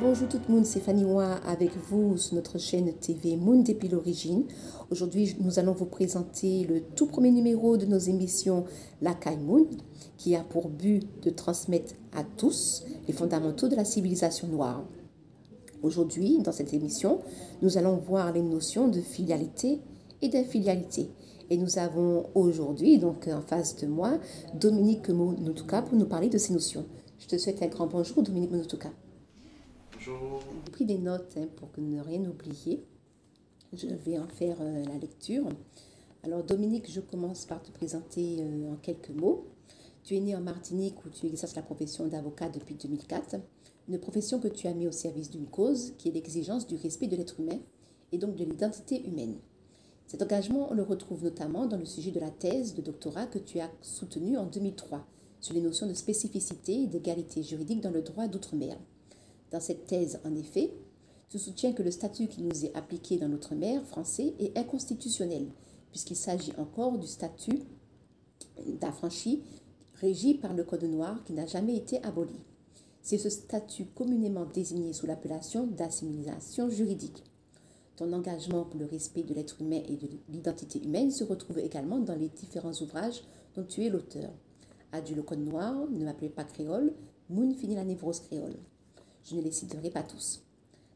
Bonjour tout le monde, c'est Fanny Wa avec vous sur notre chaîne TV Moon depuis l'origine. Aujourd'hui, nous allons vous présenter le tout premier numéro de nos émissions La Caille Moon, qui a pour but de transmettre à tous les fondamentaux de la civilisation noire. Aujourd'hui, dans cette émission, nous allons voir les notions de filialité et d'infilialité. Et nous avons aujourd'hui, donc en face de moi, Dominique Monoutuka pour nous parler de ces notions. Je te souhaite un grand bonjour, Dominique Monoutuka. J'ai pris des notes pour ne rien oublier. Je vais en faire la lecture. Alors Dominique, je commence par te présenter en quelques mots. Tu es né en Martinique où tu exerces la profession d'avocat depuis 2004. Une profession que tu as mis au service d'une cause qui est l'exigence du respect de l'être humain et donc de l'identité humaine. Cet engagement, on le retrouve notamment dans le sujet de la thèse de doctorat que tu as soutenue en 2003 sur les notions de spécificité et d'égalité juridique dans le droit d'outre-mer. Dans cette thèse, en effet, tu soutiens que le statut qui nous est appliqué dans l'outre-mer français est inconstitutionnel, puisqu'il s'agit encore du statut d'affranchi régi par le Code noir qui n'a jamais été aboli. C'est ce statut communément désigné sous l'appellation d'assimilation juridique. Ton engagement pour le respect de l'être humain et de l'identité humaine se retrouve également dans les différents ouvrages dont tu es l'auteur. Adieu le Code noir, Ne m'appelez pas créole, Moon finit la névrose créole. Je ne les citerai pas tous.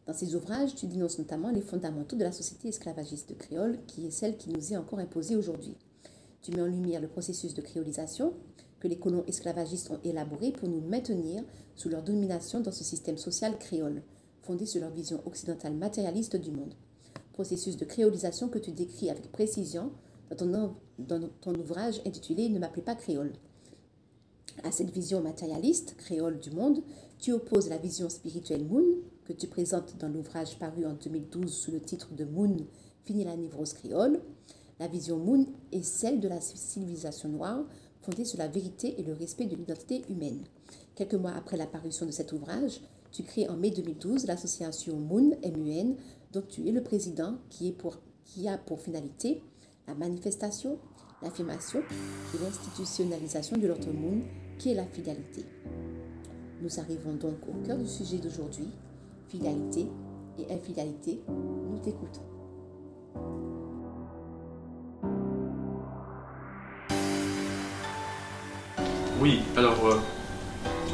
Dans ces ouvrages, tu dénonces notamment les fondamentaux de la société esclavagiste créole, qui est celle qui nous est encore imposée aujourd'hui. Tu mets en lumière le processus de créolisation que les colons esclavagistes ont élaboré pour nous maintenir sous leur domination dans ce système social créole, fondé sur leur vision occidentale matérialiste du monde. Processus de créolisation que tu décris avec précision dans ton ouvrage intitulé « Ne m'appelez pas créole ». À cette vision matérialiste, créole du monde, tu opposes la vision spirituelle Moon, que tu présentes dans l'ouvrage paru en 2012 sous le titre de Moon, Fini la névrose créole. La vision Moon est celle de la civilisation noire, fondée sur la vérité et le respect de l'identité humaine. Quelques mois après la parution de cet ouvrage, tu crées en mai 2012 l'association Moon, MUN, dont tu es le président, qui a pour finalité la manifestation, l'affirmation et l'institutionnalisation de l'autre Moon, qui est la filialité. Nous arrivons donc au cœur du sujet d'aujourd'hui, filialité et infilialité. Nous t'écoutons. Oui, alors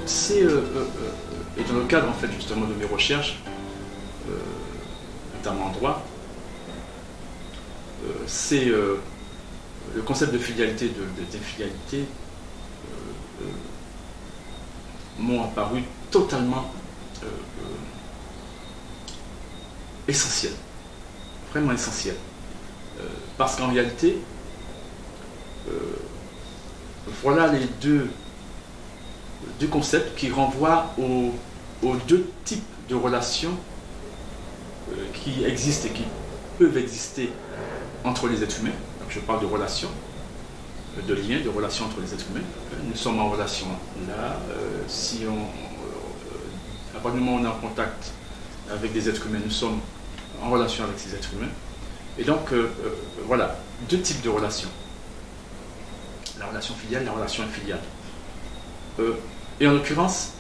c'est et dans le cadre en fait justement de mes recherches, notamment en droit, c'est le concept de filialité, d'infilialité m'ont apparu totalement essentiel, vraiment essentiel, parce qu'en réalité, voilà les deux concepts qui renvoient aux deux types de relations qui existent et qui peuvent exister entre les êtres humains. Donc je parle de relations, de liens, de relations entre les êtres humains. Nous sommes en relation là. À partir du moment où on est en contact avec des êtres humains, nous sommes en relation avec ces êtres humains. Et donc, voilà, deux types de relations. La relation filiale et la relation infiliale. Et en l'occurrence,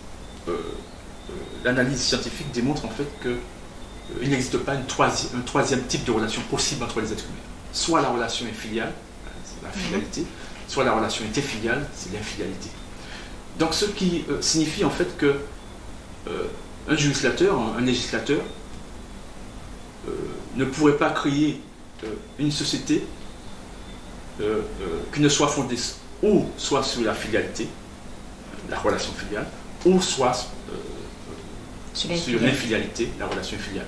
l'analyse scientifique démontre en fait qu'il n'existe pas un troisième type de relation possible entre les êtres humains. Soit la relation est filiale, c'est la filialité, soit la relation est filiale, c'est l'infilialité. Donc ce qui signifie en fait que un législateur ne pourrait pas créer une société qui ne soit fondée ou soit sur la filialité, la relation filiale, ou soit sur l'infilialité, la relation filiale.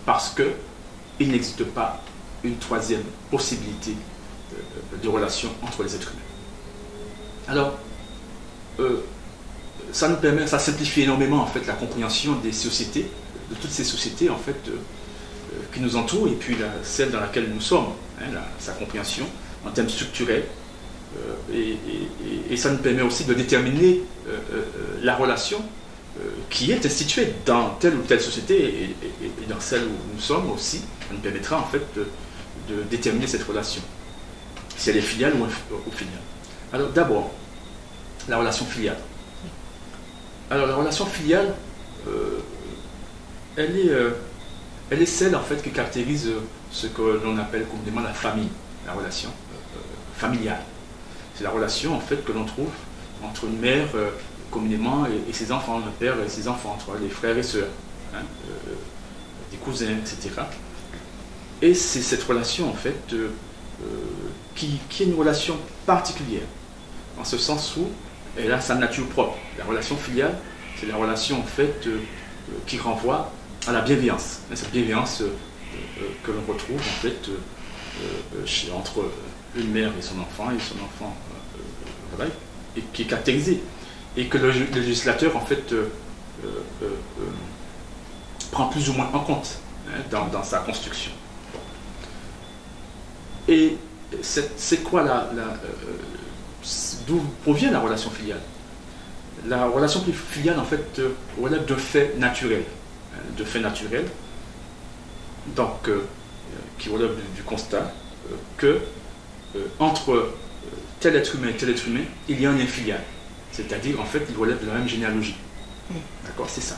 Parce qu'il n'existe pas une troisième possibilité de relation entre les êtres humains. Alors, ça simplifie énormément en fait la compréhension des sociétés, de toutes ces sociétés en fait qui nous entoure et puis celle dans laquelle nous sommes, hein, sa compréhension en termes structurels. Et ça nous permet aussi de déterminer la relation qui est instituée dans telle ou telle société et dans celle où nous sommes aussi. Ça nous permettra en fait de déterminer cette relation, si elle est filiale ou filiale. Alors d'abord, la relation filiale. Alors la relation filiale, elle est celle en fait qui caractérise ce que l'on appelle communément la famille, la relation familiale. C'est la relation en fait que l'on trouve entre une mère communément et ses enfants, un père et ses enfants, entre les frères et sœurs, hein, des cousins, etc. Et c'est cette relation en fait qui est une relation particulière, en ce sens où elle a sa nature propre. La relation filiale, c'est la relation en fait qui renvoie à la bienveillance. Cette bienveillance que l'on retrouve en fait entre une mère et son enfant voilà, et qui est caractérisée et que le législateur en fait prend plus ou moins en compte, hein, dans sa construction. Et c'est quoi d'où provient la relation filiale? La relation filiale en fait relève de faits naturels, donc qui relève du constat que entre tel être humain et tel être humain, il y a un lien filial. C'est-à-dire, en fait, il relève de la même généalogie. D'accord, c'est ça.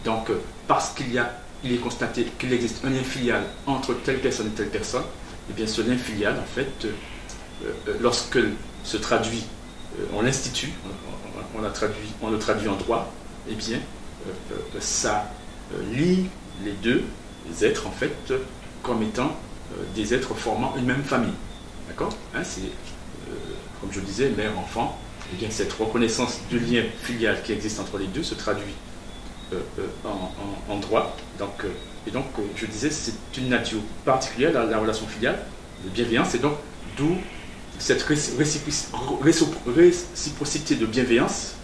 Donc, parce qu'il est constaté qu'il existe un lien filial entre telle personne et telle personne, et bien ce lien filial, en fait, lorsque se traduit, on l'institue, on le traduit en droit, et bien, ça lie les deux êtres, en fait, comme étant des êtres formant une même famille. D'accord, hein, c'est, comme je disais, mère-enfant, et bien cette reconnaissance du lien filial qui existe entre les deux se traduit en droit. Donc, je disais, c'est une nature particulière, la relation filiale, de bienveillance, et donc d'où cette réciprocité de bienveillance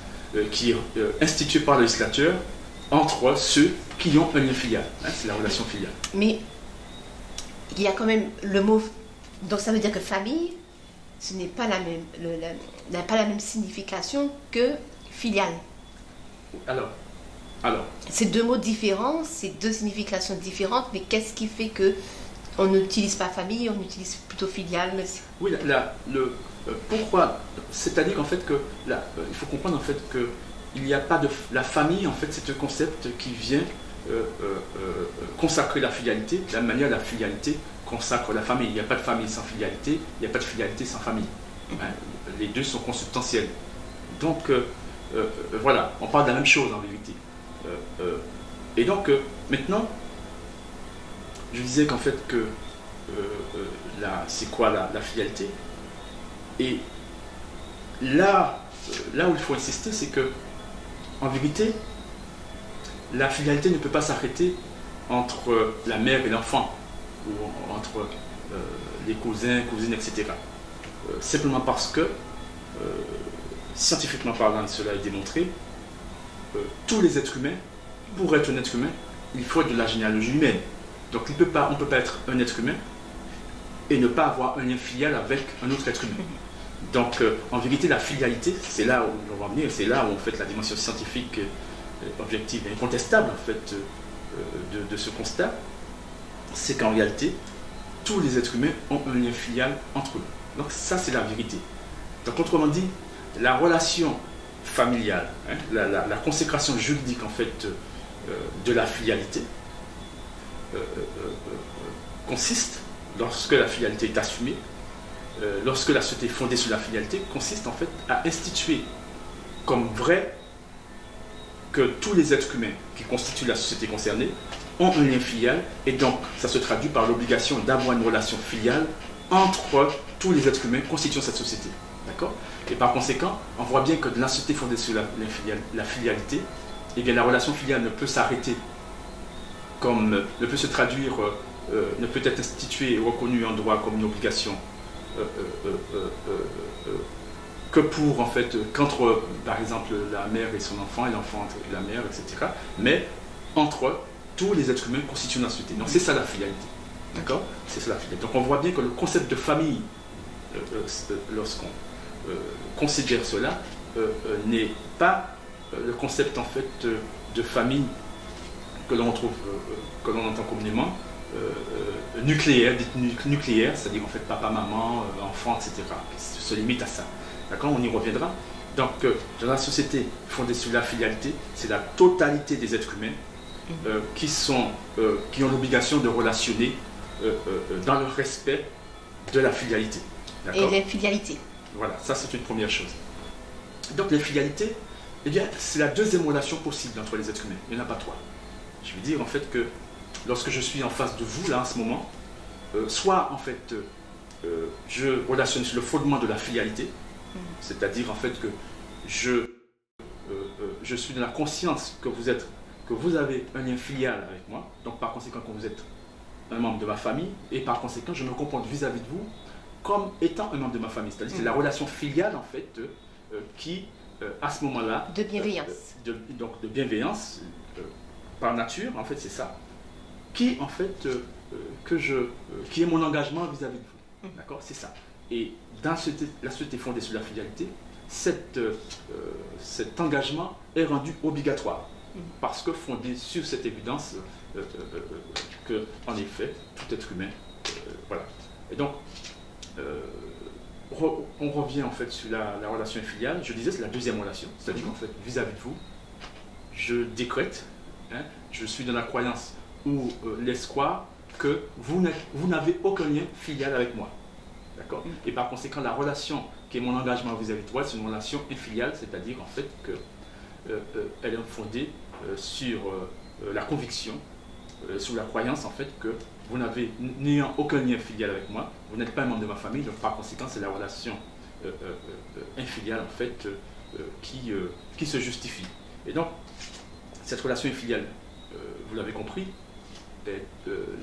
qui est instituée par le législateur entre ceux qui ont un lien filial. Hein, c'est la relation filiale. Mais il y a quand même le mot. Donc ça veut dire que famille, ce n'est pas n'a pas la même signification que filiale. Alors. C'est deux mots différents, c'est deux significations différentes, mais qu'est-ce qui fait que on n'utilise pas famille, on utilise plutôt filiale? Oui, pourquoi? C'est-à-dire qu'en fait il faut comprendre en fait que il n'y a pas de la famille, en fait, c'est un concept qui vient consacrer la filialité, de la manière la filialité consacre la famille. Il n'y a pas de famille sans filialité, il n'y a pas de filialité sans famille. Hein, les deux sont consubstantiels. Donc, voilà, on parle de la même chose en vérité. Et donc, maintenant, je disais qu'en fait que c'est quoi la filialité? Et là où il faut insister, c'est que en vérité, la filialité ne peut pas s'arrêter entre la mère et l'enfant, ou entre les cousins, cousines, etc. Simplement parce que, scientifiquement parlant, cela est démontré, tous les êtres humains, pour être un être humain, il faut de la généalogie humaine. Donc on ne peut pas être un être humain et ne pas avoir un lien filial avec un autre être humain. Donc en vérité, la filialité, c'est là où on va en venir, c'est là où en fait la dimension scientifique objective et incontestable en fait de ce constat, c'est qu'en réalité, tous les êtres humains ont un lien filial entre eux. Donc ça, c'est la vérité. Donc autrement dit, la relation familiale, hein, la consécration juridique en fait de la filialité consiste, lorsque la filialité est assumée, lorsque la société est fondée sur la filialité, consiste en fait à instituer comme vrai que tous les êtres humains qui constituent la société concernée ont un lien filial, et donc ça se traduit par l'obligation d'avoir une relation filiale entre tous les êtres humains constituant cette société. D'accord? Et par conséquent, on voit bien que dans la société fondée sur la filialité, eh bien, la relation filiale ne peut s'arrêter, ne peut se traduire, ne peut être instituée et reconnue en droit comme une obligation que pour, en fait, qu'entre, par exemple, la mère et son enfant, et l'enfant et la mère, etc. Mais entre tous les êtres humains constituent une société. Donc c'est ça la filialité. D'accord? C'est ça la filialité. Donc on voit bien que le concept de famille, lorsqu'on considère cela, n'est pas le concept en fait de famille que l'on trouve, que l'on entend communément, nucléaire, c'est-à-dire en fait papa, maman, enfant, etc. Ça se limite à ça. D'accord? On y reviendra. Donc dans la société fondée sur la filialité, c'est la totalité des êtres humains qui ont l'obligation de relationner dans le respect de la filialité. Et les filialités. Voilà, ça c'est une première chose. Donc les filialités, eh bien, c'est la deuxième relation possible entre les êtres humains. Il n'y en a pas trois. Je veux dire en fait que lorsque je suis en face de vous, là, en ce moment, soit en fait, je relationne sur le fondement de la filialité, c'est-à-dire en fait que je suis dans la conscience que vous avez un lien filial avec moi, donc par conséquent que vous êtes un membre de ma famille, et par conséquent je me comporte vis-à-vis de vous comme étant un membre de ma famille. C'est-à-dire que c'est la relation filiale en fait qui, à ce moment-là... De bienveillance. Donc de bienveillance, par nature, en fait c'est ça, qui en fait, qui est mon engagement vis-à-vis de vous. D'accord? C'est ça. Et dans la société fondée sur la fidélité, cet engagement est rendu obligatoire. Parce que fondé sur cette évidence que, en effet, tout être humain, voilà. Et donc, on revient en fait sur la relation filiale. Je disais, c'est la deuxième relation. C'est-à-dire qu'en fait, vis-à-vis de vous, je décrète, je suis dans la croyance ou l'espoir que vous n'avez aucun lien filial avec moi. D'accord? Et par conséquent, la relation qui est mon engagement vis-à-vis de toi, c'est une relation infiliale, c'est-à-dire en fait qu'elle est fondée sur la conviction, sur la croyance en fait que vous n'ayant aucun lien filial avec moi, vous n'êtes pas un membre de ma famille, donc par conséquent, c'est la relation infiliale en fait qui se justifie. Et donc, cette relation infiliale, vous l'avez compris,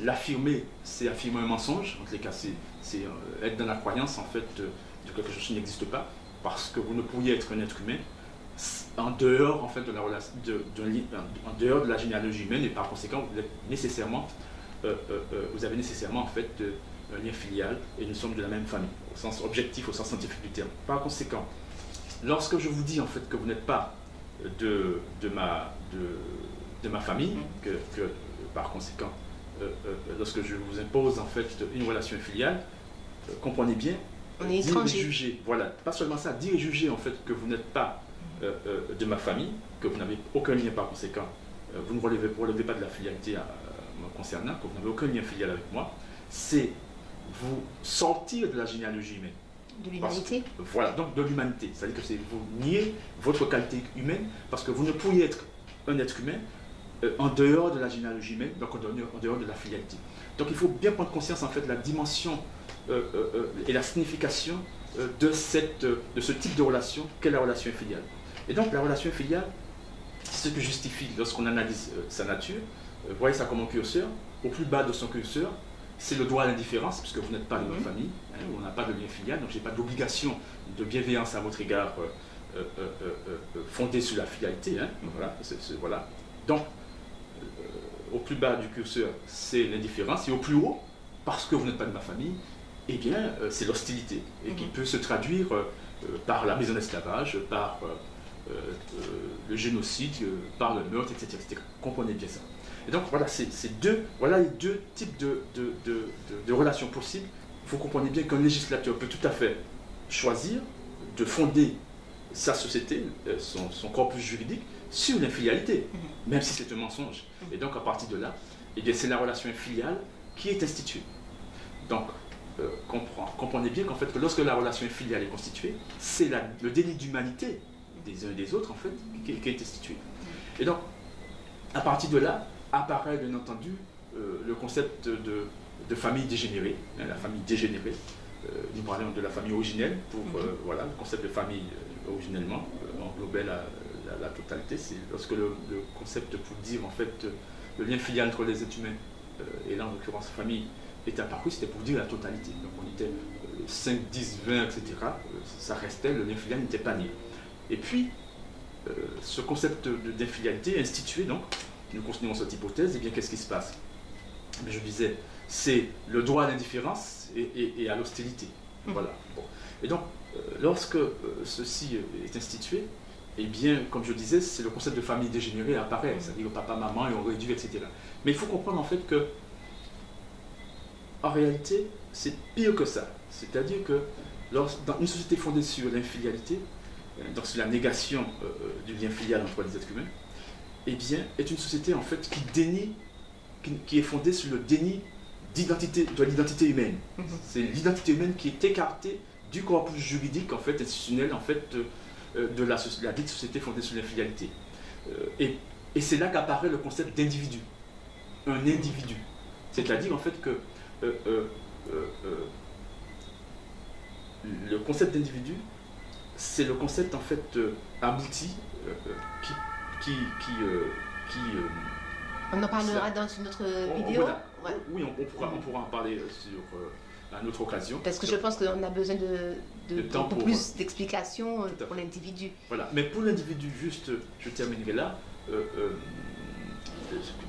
l'affirmer, c'est affirmer un mensonge. En tous les cas, c'est être dans la croyance en fait de quelque chose qui n'existe pas, parce que vous ne pourriez être un être humain en dehors en fait de la relation, en dehors de la généalogie humaine, et par conséquent, vous avez nécessairement en fait un lien filial, et nous sommes de la même famille, au sens objectif, au sens scientifique du terme. Par conséquent, lorsque je vous dis en fait que vous n'êtes pas de ma famille, que par conséquent, lorsque je vous impose en fait une relation filiale, comprenez bien, dire et juger, voilà, pas seulement ça, dire et juger en fait que vous n'êtes pas de ma famille, que vous n'avez aucun lien par conséquent, vous ne relevez pas de la filialité me concernant, que vous n'avez aucun lien filial avec moi, c'est vous sortir de la généalogie humaine. De l'humanité. Voilà, donc de l'humanité. C'est-à-dire que c'est vous nier votre qualité humaine, parce que vous ne pourriez être un être humain en dehors de la généalogie humaine, donc en dehors de la filialité. Donc il faut bien prendre conscience en fait de la dimension et la signification de ce type de relation qu'est la relation filiale. Et donc la relation filiale, c'est ce que justifie lorsqu'on analyse sa nature. Voyez ça comme un curseur. Au plus bas de son curseur, c'est le droit à l'indifférence, puisque vous n'êtes pas de ma famille, on n'a pas de lien filial, donc je n'ai pas d'obligation de bienveillance à votre égard fondée sur la filialité. Voilà, voilà. Donc, au plus bas du curseur, c'est l'indifférence, et au plus haut, parce que vous n'êtes pas de ma famille, eh bien, c'est l'hostilité, et qui peut se traduire par la mise en esclavage, par le génocide, par le meurtre, etc. Comprenez bien ça. Et donc, voilà, voilà les deux types de relations possibles. Vous comprenez bien qu'un législateur peut tout à fait choisir de fonder sa société, son corpus juridique, sur l'infilialité, même si c'est un mensonge. Et donc, à partir de là, eh bien, c'est la relation infiliale qui est instituée. Donc, comprenez bien qu'en fait, que lorsque la relation infiliale est constituée, c'est le déni d'humanité des uns et des autres, en fait, qui est institué. Et donc, à partir de là, apparaît bien entendu le concept de famille dégénérée, la famille dégénérée. Nous parlons de la famille originelle, pour voilà, le concept de famille originellement englobait la totalité. C'est lorsque le concept pour dire en fait le lien filial entre les êtres humains, et là en l'occurrence famille, était apparu, c'était pour dire la totalité. Donc on était 5, 10, 20, etc. Ça restait, le lien filial n'était pas nié. Et puis, ce concept d'infilialité est institué donc nous continuons cette hypothèse, eh bien qu'est-ce qui se passe? Mais je disais, c'est le droit à l'indifférence et à l'hostilité. Voilà. Bon. Et donc, lorsque ceci est institué, eh bien, comme je disais, c'est le concept de famille dégénérée apparaît, c'est-à-dire papa, maman, et on réduit, etc. Mais il faut comprendre en fait que, en réalité, c'est pire que ça. C'est-à-dire que dans une société fondée sur l'infilialité, donc sur la négation du lien filial entre les êtres humains, eh bien, est une société en fait qui dénie, qui est fondée sur le déni de l'identité humaine. C'est l'identité humaine qui est écartée du corpus juridique en fait institutionnel en fait de la dite société fondée sur l'infidélité. Et c'est là qu'apparaît le concept d'individu. Un individu. C'est-à-dire en fait que le concept d'individu, c'est le concept en fait abouti on en parlera dans une autre vidéo. Voilà. Ouais. Oui, on pourra en parler à une autre occasion. Parce que je pense qu'on a besoin de beaucoup plus d'explications pour l'individu. Voilà, mais pour l'individu, juste, je terminerai là,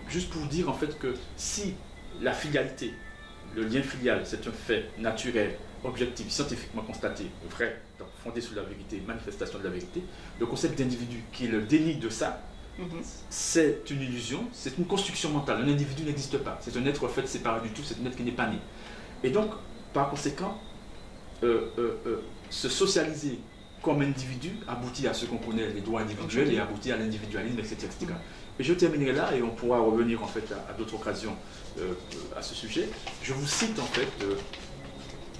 juste pour dire en fait que si la filialité, le lien filial, c'est un fait naturel, objectif, scientifiquement constaté, vrai, donc fondé sur la vérité, manifestation de la vérité, le concept d'individu qui est le déni de ça, c'est une illusion, c'est une construction mentale. Un individu n'existe pas, c'est un être fait séparé du tout, c'est un être qui n'est pas né. Et donc, par conséquent, se socialiser comme individu aboutit à ce qu'on connaît les droits individuels et aboutit à l'individualisme, etc., etc. Et je terminerai là et on pourra revenir en fait à d'autres occasions à ce sujet. Je vous cite en fait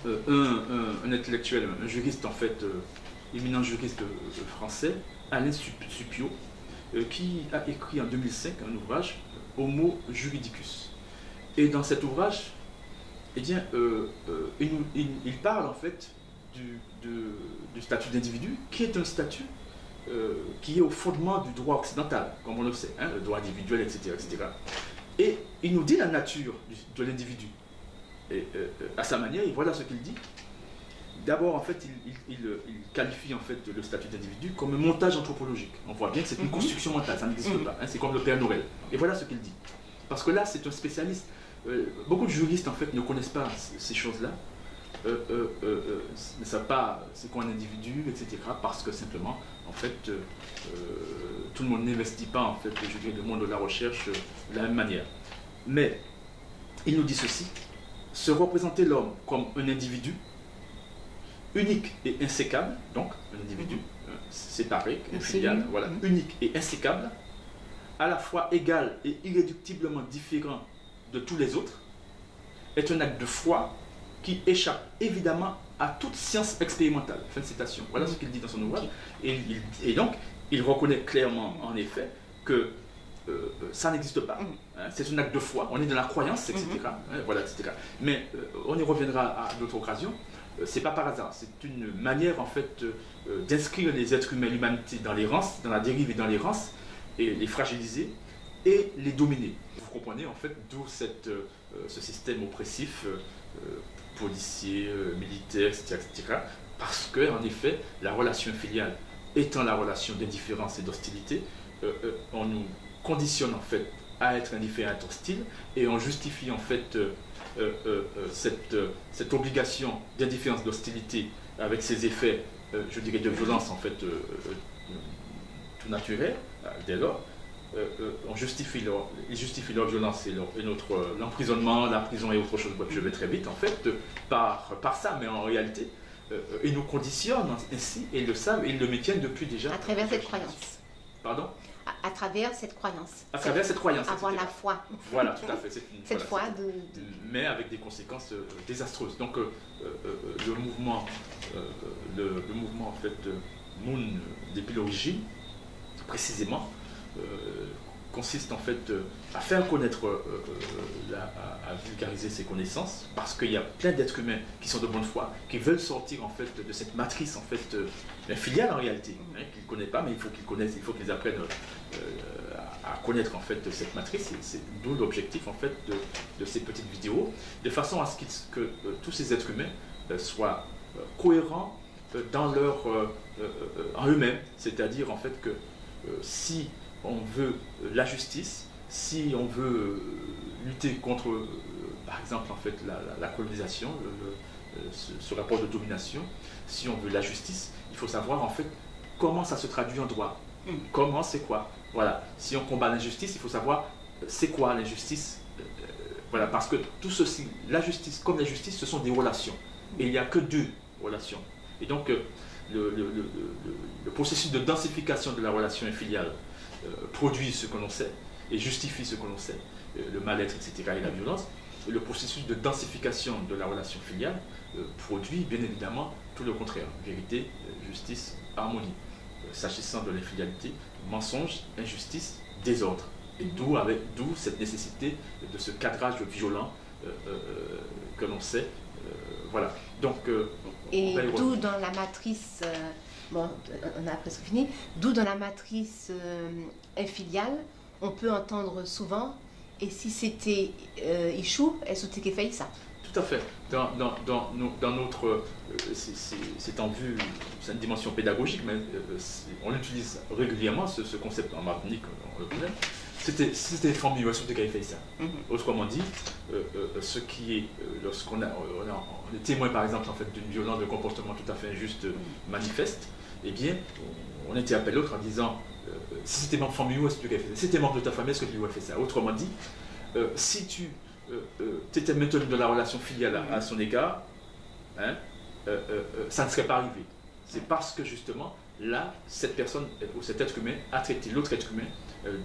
un intellectuel, un juriste en fait, éminent juriste français, Alain Suppiot, qui a écrit en 2005 un ouvrage, Homo Juridicus. Et dans cet ouvrage, eh bien, il parle en fait du statut d'individu, qui est un statut qui est au fondement du droit occidental, comme on le sait, hein, le droit individuel, etc., etc. Et il nous dit la nature de l'individu. Et à sa manière, et voilà ce qu'il dit. D'abord, en fait, il qualifie en fait le statut d'individu comme un montage anthropologique. On voit bien que c'est une construction mentale, ça n'existe pas. Hein, c'est comme le Père Noël. Et voilà ce qu'il dit. Parce que là, c'est un spécialiste. Beaucoup de juristes en fait ne connaissent pas ces choses-là, ne savent pas c'est quoi un individu, etc. Parce que simplement, en fait, tout le monde n'investit pas en fait, je dirais, le monde de la recherche de la même manière. Mais il nous dit ceci: se représenter l'homme comme un individu unique et insécable, donc un individu séparé, filial, voilà, unique et insécable, à la fois égal et irréductiblement différent de tous les autres, est un acte de foi qui échappe évidemment à toute science expérimentale. Fin de citation. Voilà ce qu'il dit dans son ouvrage. Et donc, il reconnaît clairement, en effet, que ça n'existe pas. Hein, c'est un acte de foi. On est dans la croyance, etc. Hein, voilà, etc. Mais on y reviendra à d'autres occasions. C'est pas par hasard. C'est une manière, en fait, d'inscrire les êtres humains, l'humanité dans l'errance, dans la dérive et dans l'errance, et les fragiliser et les dominer. Vous comprenez en fait d'où ce système oppressif, policier, militaire, etc., etc. Parce que en effet, la relation filiale étant la relation d'indifférence et d'hostilité, on nous conditionne en fait à être indifférent, à être hostile, et on justifie en fait cette obligation d'indifférence, d'hostilité avec ses effets, je dirais, de violence en fait tout naturel. Dès lors, ils justifient leur violence et l'emprisonnement, la prison et autre chose. Je vais très vite en fait par ça, mais en réalité, ils nous conditionnent ainsi et ils le savent et ils le maintiennent depuis déjà. À travers cette croyance. Pardon? À travers cette croyance. À travers cette croyance. Avoir la foi. Voilà, tout à fait. Cette foi mais avec des conséquences désastreuses. Donc le mouvement en fait de Moon depuis l'origine, précisément, consiste en fait à faire connaître, à vulgariser ses connaissances, parce qu'il y a plein d'êtres humains qui sont de bonne foi, qui veulent sortir en fait de cette matrice en fait filiale en réalité, hein, qu'ils ne connaissent pas, mais il faut qu'ils connaissent, il faut qu'ils apprennent à connaître en fait cette matrice. C'est d'où l'objectif en fait de ces petites vidéos, de façon à ce que tous ces êtres humains soient cohérents dans en eux-mêmes, c'est-à-dire en fait que si on veut la justice, si on veut lutter contre, par exemple, en fait, la colonisation, ce rapport de domination, si on veut la justice, il faut savoir, en fait, comment ça se traduit en droit. Comment, c'est quoi? Voilà. Si on combat l'injustice, il faut savoir c'est quoi l'injustice. Voilà, parce que tout ceci, la justice comme la justice, ce sont des relations. Et il n'y a que deux relations. Et donc, le processus de densification de la relation infiliale produit ce que l'on sait et justifie ce que l'on sait, le mal-être, etc. et la violence. Le processus de densification de la relation filiale produit bien évidemment tout le contraire. Vérité, justice, harmonie. S'agissant de l'infidélité, mensonge, injustice, désordre. Et d'où cette nécessité de ce cadrage violent que l'on sait. Voilà. Donc, et d'où dans la matrice, bon, on a presque fini, d'où dans la matrice infiliale, on peut entendre souvent, et si c'était Ichou, est-ce que tu fait ça? Tout à fait. Dans notre, c'est en vue, c'est une dimension pédagogique, mais on utilise régulièrement ce concept en Martinique, on le connaît. C'était formulé sur des fait ça. Autrement dit, ce qui est, lorsqu'on on est témoin par exemple en fait d'une violence de comportement tout à fait injuste manifeste, eh bien, on était appelé l'autre en disant si c'était membre de famille, est-ce que tu as fait ça? Si c'était membre de ta famille, est-ce que tu as fait ça? Autrement dit, si tu étais maintenu dans la relation filiale à son égard, hein, ça ne serait pas arrivé. C'est parce que justement, là, cette personne ou cet être humain a traité l'autre être humain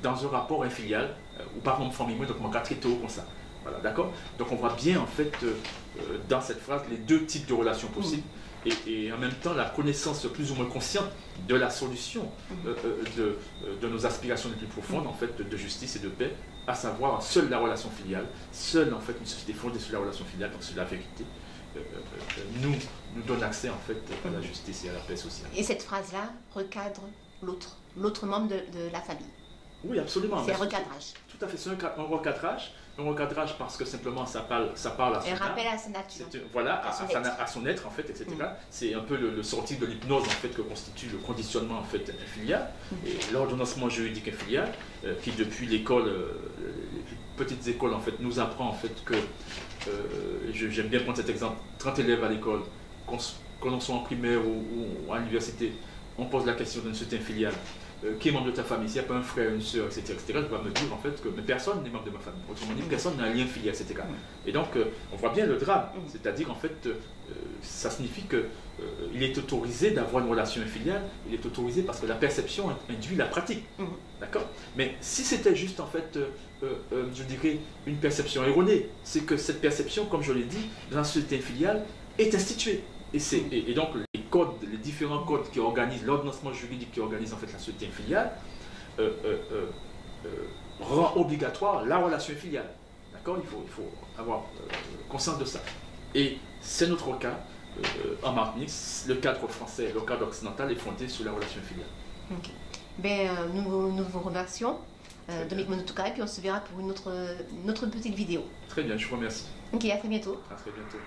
dans un rapport infilial, ou par exemple famille, donc on a traité comme ça. Voilà, d'accord? Donc on voit bien en fait dans cette phrase les deux types de relations possibles et en même temps la connaissance plus ou moins consciente de la solution de nos aspirations les plus profondes en fait de justice et de paix, à savoir seule la relation filiale, seule en fait une société fondée sur la relation filiale, donc sur la vérité, nous donne accès en fait à la justice et à la paix sociale. Et cette phrase-là recadre l'autre membre de la famille. Oui, absolument. C'est un recadrage. Tout à fait, c'est un recadrage parce que simplement ça parle à son un rappel à sa nature. Voilà, à son être en fait, etc. C'est un peu le sortir de l'hypnose en fait que constitue le conditionnement en fait infilial et l'ordonnancement juridique infilial qui depuis l'école, les petites écoles en fait nous apprend en fait que j'aime bien prendre cet exemple, 30 élèves à l'école, qu'on soit en primaire ou à l'université, on pose la question d'une société infiliale. Qui est membre de ta famille? S'il n'y a pas un frère, une soeur, etc., tu vas me dire en fait que personne n'est membre de ma famille. Autrement dit, personne n'a un lien filial, etc. Et donc, on voit bien le drame. C'est-à-dire, en fait, ça signifie qu'il est autorisé d'avoir une relation infiliale. Il est autorisé parce que la perception induit la pratique. D'accord? Mais si c'était juste, en fait, je dirais, une perception erronée, c'est que cette perception, comme je l'ai dit, dans la société infiliale, est instituée. Et donc, les différents codes qui organisent l'ordonnancement juridique qui organise en fait la société infiliale rend obligatoire la relation infiliale. D'accord? Il faut avoir conscience de ça. Et c'est notre cas en Martinique. Le cadre français, le cadre occidental est fondé sur la relation infiliale. Okay. Ben, nous vous remercions, Dominique Monotouka, et puis on se verra pour une autre petite vidéo. Très bien, je vous remercie. Ok, à très bientôt. À très bientôt.